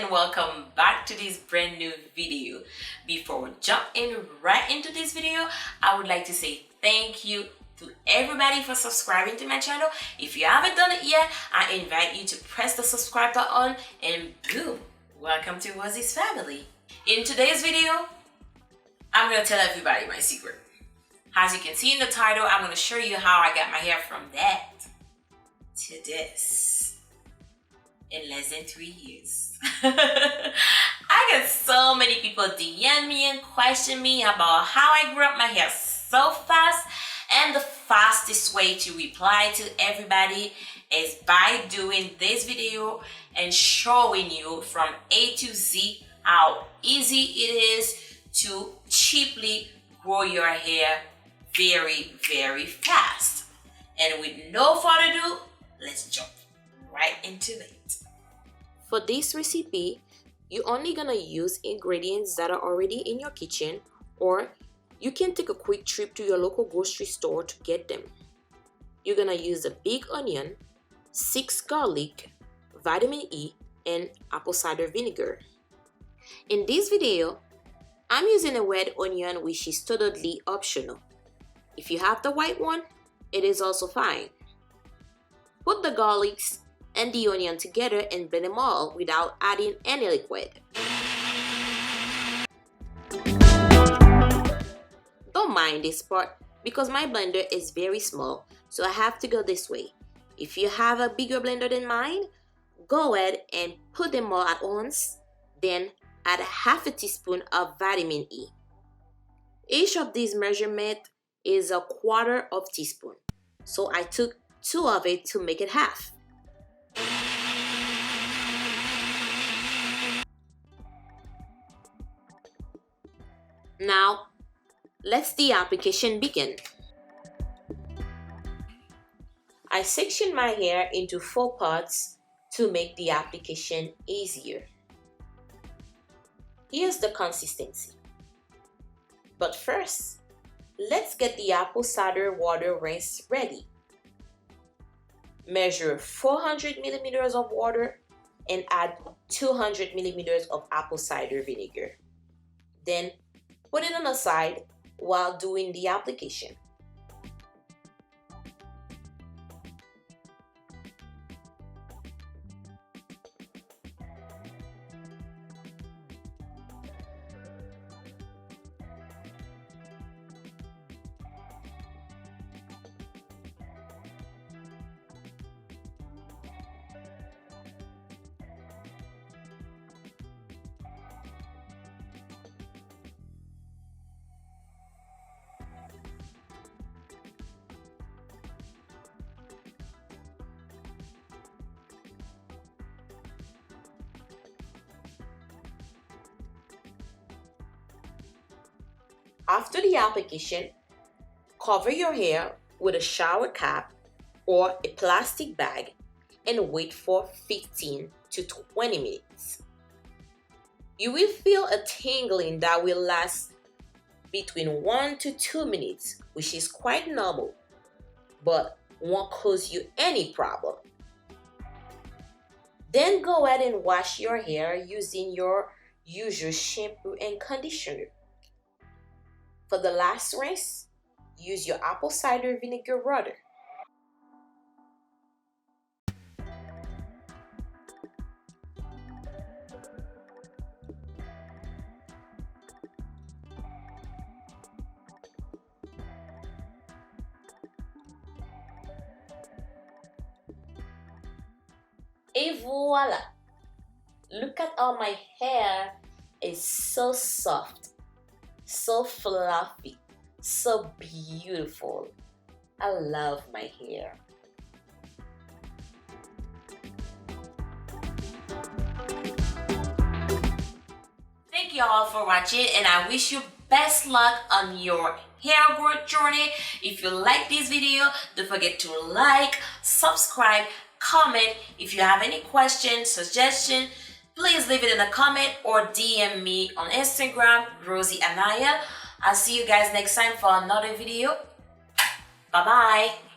and welcome back to this brand new video. Before we jump in right into this video, I would like to say thank you to everybody for subscribing to my channel. If you haven't done it yet, I invite you to press the subscribe button and boom, welcome to Rosie's family. In today's video, I'm going to tell everybody my secret. As you can see in the title, I'm going to show you how I got my hair from that to this in less than 3 years. I got so many people DM me and question me about how I grew up my hair so fast, and the fastest way to reply to everybody is by doing this video and showing you from A to Z how easy it is to cheaply grow your hair very, very fast. And with no further ado, let's jump right into it. For this recipe, you're only gonna use ingredients that are already in your kitchen, or you can take a quick trip to your local grocery store to get them. You're gonna use a big onion, 6 garlic, vitamin E, and apple cider vinegar. In this video, I'm using a red onion, which is totally optional. If you have the white one, it is also fine. Put the garlics and the onion together and blend them all without adding any liquid. Don't mind this part because my blender is very small, so I have to go this way. If you have a bigger blender than mine, go ahead and put them all at once, then add half a teaspoon of vitamin E. Each of these measurements is a quarter of a teaspoon, so I took 2 of it to make it half. Now, let's the application begin. I section my hair into 4 parts to make the application easier. Here's the consistency. But first, let's get the apple cider water rinse ready. Measure 400 milliliters of water and add 200 milliliters of apple cider vinegar. Then put it on the side while doing the application. After the application, cover your hair with a shower cap or a plastic bag and wait for 15 to 20 minutes. You will feel a tingling that will last between 1 to 2 minutes, which is quite normal, but won't cause you any problem. Then go ahead and wash your hair using your usual shampoo and conditioner. For the last rinse, use your apple cider vinegar water. Et voila! Look at how my hair is so soft, so fluffy, so beautiful. I love my hair. Thank you all for watching, and I wish you best luck on your hair growth journey. If you like this video, don't forget to like, subscribe, comment. If you have any questions, suggestions, please leave it in a comment or DM me on Instagram, Rosie Anaya. I'll see you guys next time for another video. Bye-bye.